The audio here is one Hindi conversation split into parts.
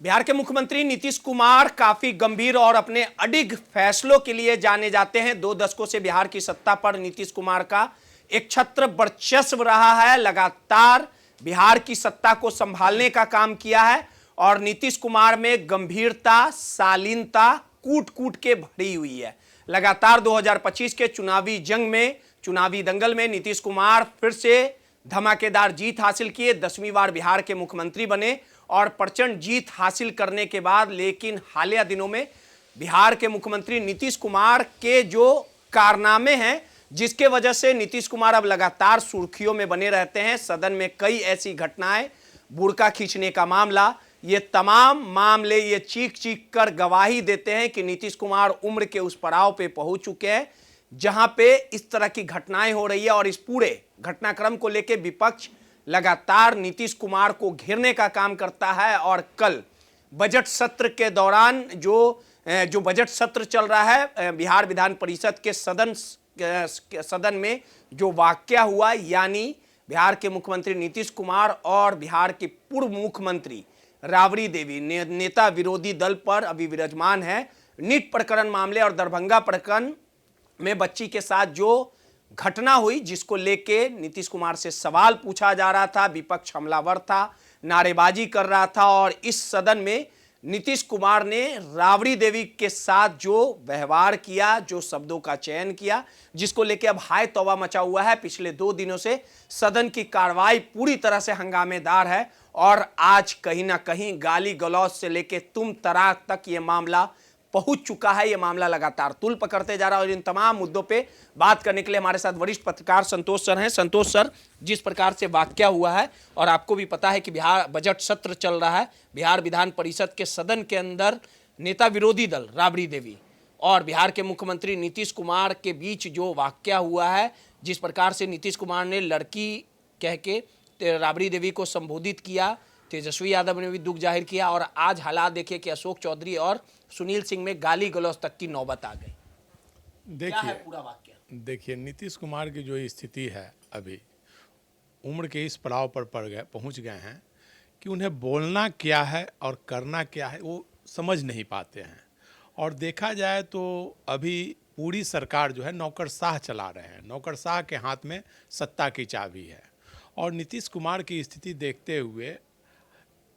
बिहार के मुख्यमंत्री नीतीश कुमार काफी गंभीर और अपने अडिग फैसलों के लिए जाने जाते हैं। 2 दशकों से बिहार की सत्ता पर नीतीश कुमार का एक छत्र वर्चस्व रहा है। लगातार बिहार की सत्ता को संभालने का काम किया है और नीतीश कुमार में गंभीरता, शालीनता कूट कूट के भरी हुई है। लगातार 2025 के चुनावी जंग में, चुनावी दंगल में नीतीश कुमार फिर से धमाकेदार जीत हासिल किए, 10वीं बार बिहार के मुख्यमंत्री बने और प्रचंड जीत हासिल करने के बाद लेकिन हालिया दिनों में बिहार के मुख्यमंत्री नीतीश कुमार के जो कारनामे हैं, जिसके वजह से नीतीश कुमार अब लगातार सुर्खियों में बने रहते हैं। सदन में कई ऐसी घटनाएं, बुर्का खींचने का मामला, ये तमाम मामले ये चीख चीख कर गवाही देते हैं कि नीतीश कुमार उम्र के उस पड़ाव पे पहुंच चुके हैं जहां पे इस तरह की घटनाएं हो रही है। और इस पूरे घटनाक्रम को लेकर विपक्ष लगातार नीतीश कुमार को घेरने का काम करता है। और कल बजट सत्र के दौरान जो बजट सत्र चल रहा है बिहार विधान परिषद के सदन में जो वाकया हुआ, यानी बिहार के मुख्यमंत्री नीतीश कुमार और बिहार के पूर्व मुख्यमंत्री राबड़ी देवी नेता विरोधी दल पर अभी विराजमान है। नीट प्रकरण मामले और दरभंगा प्रकरण में बच्ची के साथ जो घटना हुई, जिसको लेके नीतीश कुमार से सवाल पूछा जा रहा था, विपक्ष हमलावर था, नारेबाजी कर रहा था। और इस सदन में नीतीश कुमार ने राबड़ी देवी के साथ जो व्यवहार किया, जो शब्दों का चयन किया, जिसको लेके अब हाय तौबा मचा हुआ है। पिछले 2 दिनों से सदन की कार्रवाई पूरी तरह से हंगामेदार है और आज कहीं ना कहीं गाली गलौज से लेके तुम तराक तक ये मामला पहुंच चुका है। यह मामला लगातार तूल पकड़ते जा रहा है और इन तमाम मुद्दों पे बात करने के लिए हमारे साथ वरिष्ठ पत्रकार संतोष सर हैं। संतोष सर, जिस प्रकार से वाकया हुआ है और आपको भी पता है कि बिहार बजट सत्र चल रहा है, बिहार विधान परिषद के सदन के अंदर नेता विरोधी दल राबड़ी देवी और बिहार के मुख्यमंत्री नीतीश कुमार के बीच जो वाकया हुआ है, जिस प्रकार से नीतीश कुमार ने लड़की कह के राबड़ी देवी को संबोधित किया, तेजस्वी यादव ने भी दुख जाहिर किया और आज हालात देखिए कि अशोक चौधरी और सुनील सिंह में गाली गलौज तक की नौबत आ गई। देखिए पूरा वाक्य देखिए नीतीश कुमार की जो स्थिति है, अभी उम्र के इस पड़ाव पर पहुंच गए हैं कि उन्हें बोलना क्या है और करना क्या है वो समझ नहीं पाते हैं। और देखा जाए तो अभी पूरी सरकार जो है नौकरशाह चला रहे हैं, नौकरशाह के हाथ में सत्ता की चाबी है। और नीतीश कुमार की स्थिति देखते हुए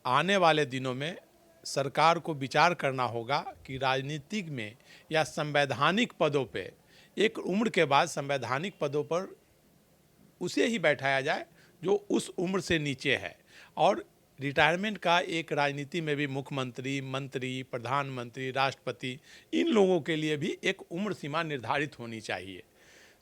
आने वाले दिनों में सरकार को विचार करना होगा कि राजनीतिक में या संवैधानिक पदों पे, एक उम्र के बाद संवैधानिक पदों पर उसे ही बैठाया जाए जो उस उम्र से नीचे है। और रिटायरमेंट का एक राजनीति में भी मुख्यमंत्री, मंत्री, प्रधानमंत्री, राष्ट्रपति, इन लोगों के लिए भी एक उम्र सीमा निर्धारित होनी चाहिए।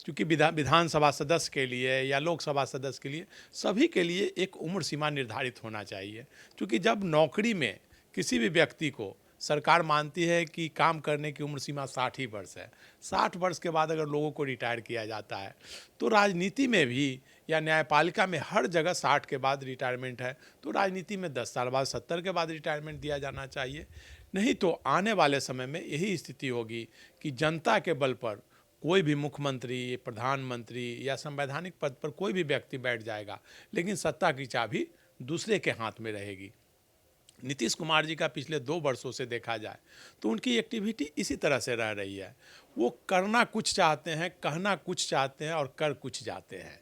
क्योंकि विधानसभा सदस्य के लिए या लोकसभा सदस्य के लिए, सभी के लिए एक उम्र सीमा निर्धारित होना चाहिए। क्योंकि जब नौकरी में किसी भी व्यक्ति को सरकार मानती है कि काम करने की उम्र सीमा 60 ही वर्ष है, 60 वर्ष के बाद अगर लोगों को रिटायर किया जाता है, तो राजनीति में भी या न्यायपालिका में हर जगह 60 के बाद रिटायरमेंट है, तो राजनीति में 10 साल बाद 70 के बाद रिटायरमेंट दिया जाना चाहिए। नहीं तो आने वाले समय में यही स्थिति होगी कि जनता के बल पर कोई भी मुख्यमंत्री, प्रधानमंत्री या संवैधानिक पद पर कोई भी व्यक्ति बैठ जाएगा, लेकिन सत्ता की चाबी दूसरे के हाथ में रहेगी। नीतीश कुमार जी का पिछले 2 वर्षों से देखा जाए तो उनकी एक्टिविटी इसी तरह से रह रही है। वो करना कुछ चाहते हैं, कहना कुछ चाहते हैं और कर कुछ जाते हैं।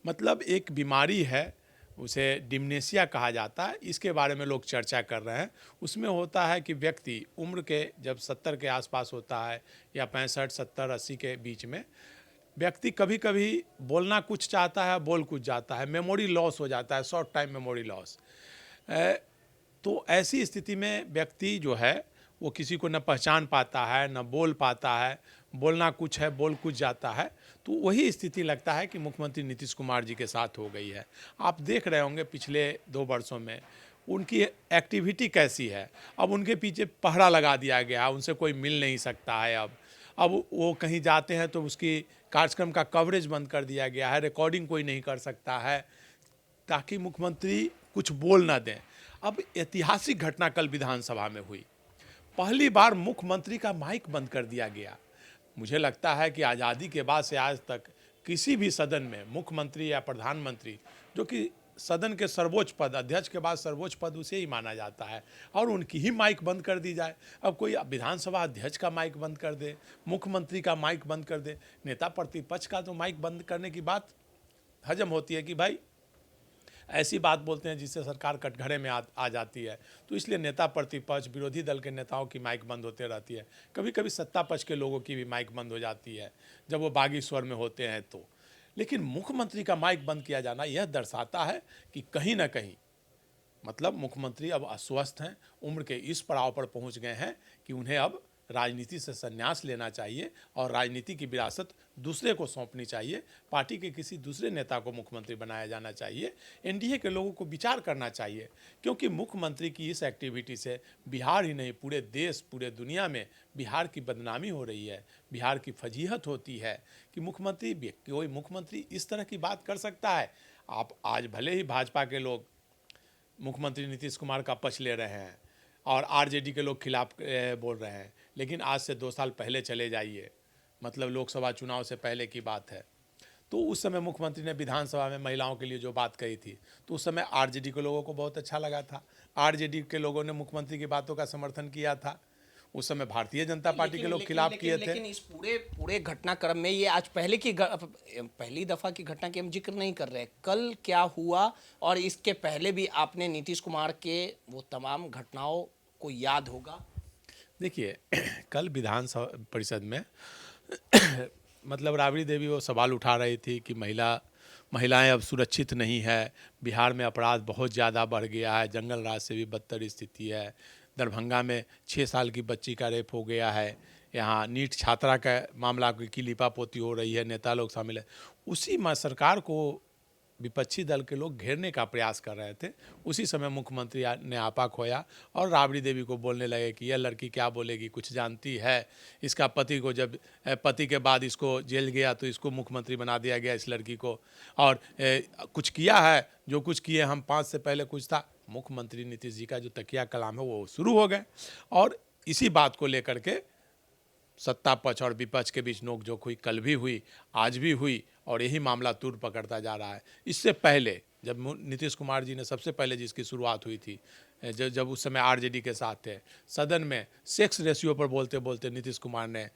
मतलब एक बीमारी है, उसे डिमेंशिया कहा जाता है, इसके बारे में लोग चर्चा कर रहे हैं। उसमें होता है कि व्यक्ति उम्र के जब 70 के आसपास होता है या 65, 70, 80 के बीच में व्यक्ति कभी कभी बोलना कुछ चाहता है, बोल कुछ जाता है, मेमोरी लॉस हो जाता है, शॉर्ट टाइम मेमोरी लॉस। तो ऐसी स्थिति में व्यक्ति जो है वो किसी को न पहचान पाता है, न बोल पाता है, बोलना कुछ है, बोल कुछ जाता है। तो वही स्थिति लगता है कि मुख्यमंत्री नीतीश कुमार जी के साथ हो गई है। आप देख रहे होंगे पिछले 2 वर्षों में उनकी एक्टिविटी कैसी है। अब उनके पीछे पहरा लगा दिया गया, उनसे कोई मिल नहीं सकता है। अब वो कहीं जाते हैं तो उसकी कार्यक्रम का कवरेज बंद कर दिया गया है, रिकॉर्डिंग कोई नहीं कर सकता है, ताकि मुख्यमंत्री कुछ बोल ना दें। अब ऐतिहासिक घटना कल विधानसभा में हुई, पहली बार मुख्यमंत्री का माइक बंद कर दिया गया। मुझे लगता है कि आज़ादी के बाद से आज तक किसी भी सदन में मुख्यमंत्री या प्रधानमंत्री, जो कि सदन के सर्वोच्च पद, अध्यक्ष के बाद सर्वोच्च पद उसे ही माना जाता है, और उनकी ही माइक बंद कर दी जाए। अब कोई विधानसभा अध्यक्ष का माइक बंद कर दे, मुख्यमंत्री का माइक बंद कर दे, नेता प्रतिपक्ष का तो माइक बंद करने की बात हजम होती है कि भाई ऐसी बात बोलते हैं जिससे सरकार कटघरे में आ जाती है। तो इसलिए नेता प्रतिपक्ष, विरोधी दल के नेताओं की माइक बंद होते रहती है, कभी कभी सत्ता पक्ष के लोगों की भी माइक बंद हो जाती है जब वो बागी स्वर में होते हैं तो। लेकिन मुख्यमंत्री का माइक बंद किया जाना यह दर्शाता है कि कहीं ना कहीं मतलब मुख्यमंत्री अब अस्वस्थ हैं, उम्र के इस पड़ाव पर पहुंच गए हैं कि उन्हें अब राजनीति से संन्यास लेना चाहिए और राजनीति की विरासत दूसरे को सौंपनी चाहिए। पार्टी के किसी दूसरे नेता को मुख्यमंत्री बनाया जाना चाहिए। एनडीए के लोगों को विचार करना चाहिए, क्योंकि मुख्यमंत्री की इस एक्टिविटी से बिहार ही नहीं पूरे देश, पूरे दुनिया में बिहार की बदनामी हो रही है, बिहार की फजीहत होती है कि कोई मुख्यमंत्री इस तरह की बात कर सकता है। आप आज भले ही भाजपा के लोग मुख्यमंत्री नीतीश कुमार का पक्ष ले रहे हैं और आरजेडी के लोग खिलाफ बोल रहे हैं, लेकिन आज से 2 साल पहले चले जाइए, मतलब लोकसभा चुनाव से पहले की बात है, तो उस समय मुख्यमंत्री ने विधानसभा में महिलाओं के लिए जो बात कही थी, तो उस समय आरजेडी के लोगों को बहुत अच्छा लगा था। आरजेडी के लोगों ने मुख्यमंत्री की बातों का समर्थन किया था। उस समय भारतीय जनता पार्टी के लोग खिलाफ किए थे। लेकिन इस पूरे घटनाक्रम में ये आज पहली दफा की घटना की हम जिक्र नहीं कर रहे, कल क्या हुआ और इसके पहले भी आपने नीतीश कुमार के वो तमाम घटनाओं को याद होगा। देखिए कल विधान परिषद में मतलब राबड़ी देवी वो सवाल उठा रही थी कि महिलाएं अब सुरक्षित नहीं है, बिहार में अपराध बहुत ज़्यादा बढ़ गया है, जंगल राज से भी बदतर स्थिति है, दरभंगा में 6 साल की बच्ची का रेप हो गया है, यहाँ नीट छात्रा का मामला की लिपापोती हो रही है, नेता लोग शामिल है। उसी में सरकार को विपक्षी दल के लोग घेरने का प्रयास कर रहे थे। उसी समय मुख्यमंत्री ने आपा खोया और राबड़ी देवी को बोलने लगे कि यह लड़की क्या बोलेगी, कुछ जानती है। इसका पति को जब पति के बाद इसको जेल गया तो इसको मुख्यमंत्री बना दिया गया, इस लड़की को, और कुछ किया है, जो कुछ किए हम 5 से पहले कुछ था। मुख्यमंत्री नीतीश जी का जो तकिया कलाम है वो शुरू हो गए और इसी बात को लेकर के सत्ता पक्ष और विपक्ष के बीच नोकझोंक हुई, कल भी हुई, आज भी हुई, और यही मामला तूर पकड़ता जा रहा है। इससे पहले जब नीतीश कुमार जी ने सबसे पहले जिसकी शुरुआत हुई थी, जब उस समय आरजेडी के साथ थे, सदन में सेक्स रेशियो पर बोलते बोलते नीतीश कुमार ने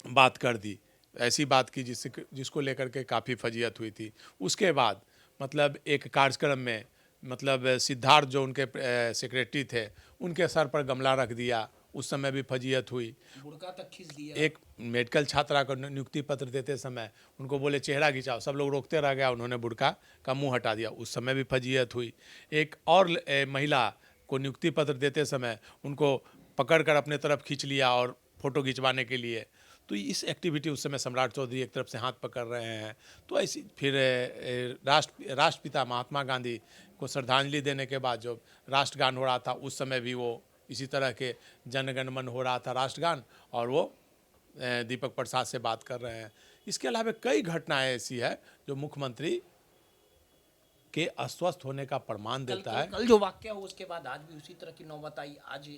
बात कर दी, ऐसी बात की जिसको लेकर के काफ़ी फजीहत हुई थी। उसके बाद मतलब एक कार्यक्रम में मतलब सिद्धार्थ जो उनके सेक्रेटरी थे, उनके सर पर गमला रख दिया, उस समय भी फजीहत हुई। बुर्का तक खींच दिया। एक मेडिकल छात्रा को नियुक्ति पत्र देते समय उनको बोले चेहरा खिंचाओ, सब लोग रोकते रह गया, उन्होंने बुर्का का मुंह हटा दिया, उस समय भी फजीहत हुई। एक और महिला को नियुक्ति पत्र देते समय उनको पकड़कर अपने तरफ खींच लिया और फोटो खिंचवाने के लिए। तो इस एक्टिविटी उस समय सम्राट चौधरी एक तरफ से हाथ पकड़ रहे हैं। तो ऐसी फिर राष्ट्रपिता महात्मा गांधी को श्रद्धांजलि देने के बाद जो राष्ट्रगान हो रहा था, उस समय भी वो इसी तरह के जनगण मन हो रहा था राष्ट्रगान, और वो दीपक प्रसाद से बात कर रहे हैं। इसके अलावा कई घटनाएं ऐसी है जो मुख्यमंत्री के अस्वस्थ होने का प्रमाण देता है। कल जो वाक्य हो उसके बाद आज भी उसी तरह की नौबत आई। आज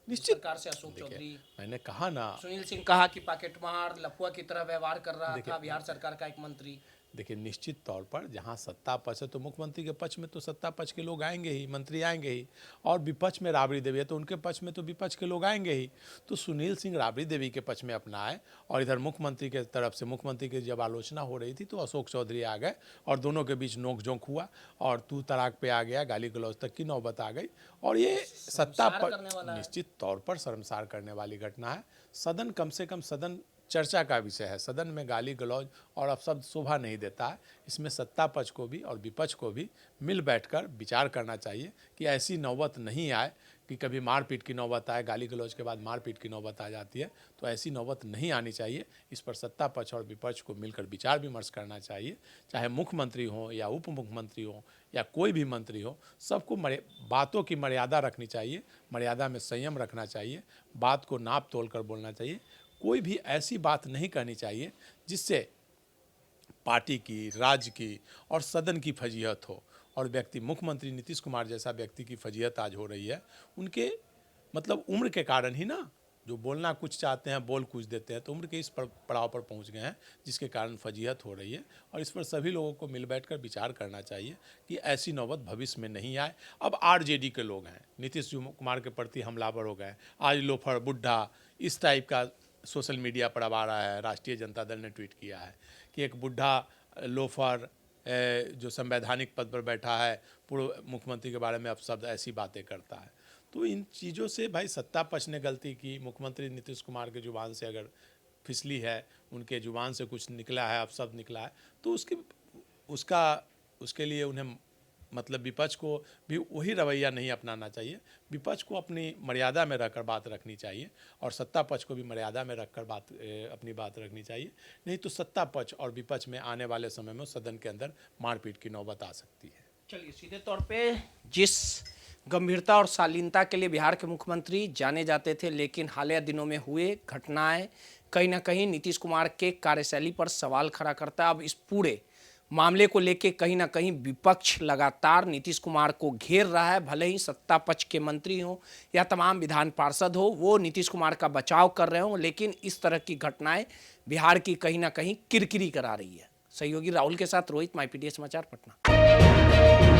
निश्चित सरकार से अशोक चौधरी, मैंने कहा ना, सुनील सिंह कहा कि पॉकेटमार लफुआ की तरह व्यवहार कर रहा था बिहार सरकार का एक मंत्री। देखिए निश्चित तौर पर जहां सत्ता पक्ष है तो मुख्यमंत्री के पक्ष में तो सत्ता पक्ष के लोग आएंगे ही, मंत्री आएंगे ही, और विपक्ष में राबड़ी देवी है तो उनके पक्ष में तो विपक्ष के लोग आएंगे ही। तो सुनील सिंह राबड़ी देवी के पक्ष में अपना आए और इधर मुख्यमंत्री के तरफ से मुख्यमंत्री की जब आलोचना हो रही थी तो अशोक चौधरी आ गए और दोनों के बीच नोकझोंक हुआ और तू तड़ाक पे आ गया, गाली गलौज तक की नौबत आ गई। और ये सत्ता पक्ष निश्चित तौर पर शर्मसार करने वाली घटना है। सदन कम से कम सदन चर्चा का विषय है, सदन में गाली गलौज और अपशब्द शोभा नहीं देता है। इसमें सत्ता पक्ष को भी और विपक्ष को भी मिल बैठकर विचार करना चाहिए कि ऐसी नौबत नहीं आए कि कभी मारपीट की नौबत आए, गाली गलौज के बाद मारपीट की नौबत आ जाती है, तो ऐसी नौबत नहीं आनी चाहिए। इस पर सत्ता पक्ष और विपक्ष को मिलकर विचार विमर्श करना चाहिए, चाहे मुख्यमंत्री हो या उप मुख्यमंत्री हो या कोई भी मंत्री हो, सबको बातों की मर्यादा रखनी चाहिए, मर्यादा में संयम रखना चाहिए, बात को नाप तोल कर बोलना चाहिए। कोई भी ऐसी बात नहीं कहनी चाहिए जिससे पार्टी की, राज्य की और सदन की फजीहत हो। और व्यक्ति मुख्यमंत्री नीतीश कुमार जैसा व्यक्ति की फजीहत आज हो रही है, उनके मतलब उम्र के कारण ही ना, जो बोलना कुछ चाहते हैं बोल कुछ देते हैं, तो उम्र के इस पड़ाव पर पहुंच गए हैं जिसके कारण फजीहत हो रही है। और इस पर सभी लोगों को मिल बैठकर विचार करना चाहिए कि ऐसी नौबत भविष्य में नहीं आए। अब आरजेडी के लोग हैं, नीतीश कुमार के प्रति हमलावर हो गए, आज लोफर बुढ़ा इस टाइप का सोशल मीडिया पर अब आ रहा है। राष्ट्रीय जनता दल ने ट्वीट किया है कि एक बुढ़ा लोफर जो संवैधानिक पद पर बैठा है, पूर्व मुख्यमंत्री के बारे में अपशब्द ऐसी बातें करता है। तो इन चीज़ों से भाई सत्ता पक्ष ने गलती की। मुख्यमंत्री नीतीश कुमार के जुबान से अगर फिसली है, उनके जुबान से कुछ निकला है, अपशब्द निकला है, तो उसके लिए उन्हें मतलब विपक्ष को भी वही रवैया नहीं अपनाना चाहिए। विपक्ष को अपनी मर्यादा में रखकर बात रखनी चाहिए और सत्ता पक्ष को भी मर्यादा में रखकर अपनी बात रखनी चाहिए। नहीं तो सत्ता पक्ष और विपक्ष में आने वाले समय में सदन के अंदर मारपीट की नौबत आ सकती है। चलिए, सीधे तौर पे जिस गंभीरता और शालीनता के लिए बिहार के मुख्यमंत्री जाने जाते थे, लेकिन हालिया दिनों में हुए घटनाएं कहीं ना कहीं नीतीश कुमार के कार्यशैली पर सवाल खड़ा करता है। अब इस पूरे मामले को लेके कहीं ना कहीं विपक्ष लगातार नीतीश कुमार को घेर रहा है। भले ही सत्ता पक्ष के मंत्री हों या तमाम विधान पार्षद हो, वो नीतीश कुमार का बचाव कर रहे हों, लेकिन इस तरह की घटनाएं बिहार की कहीं ना कहीं किरकिरी करा रही है। सहयोगी राहुल के साथ रोहित, माईपीडीएस समाचार, पटना।